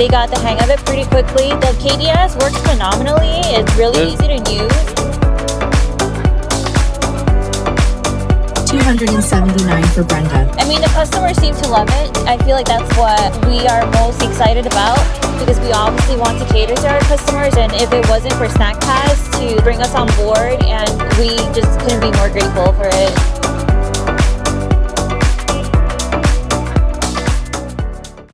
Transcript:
they got the hang of it pretty quickly. The KDS works phenomenally. It's really easy to use. $279 for Brenda. I mean, the customers seem to love it. I feel like that's what we are most excited about, because we obviously want to cater to our customers, and if it wasn't for Snackpass to bring us on board, and we just couldn't be more grateful for it.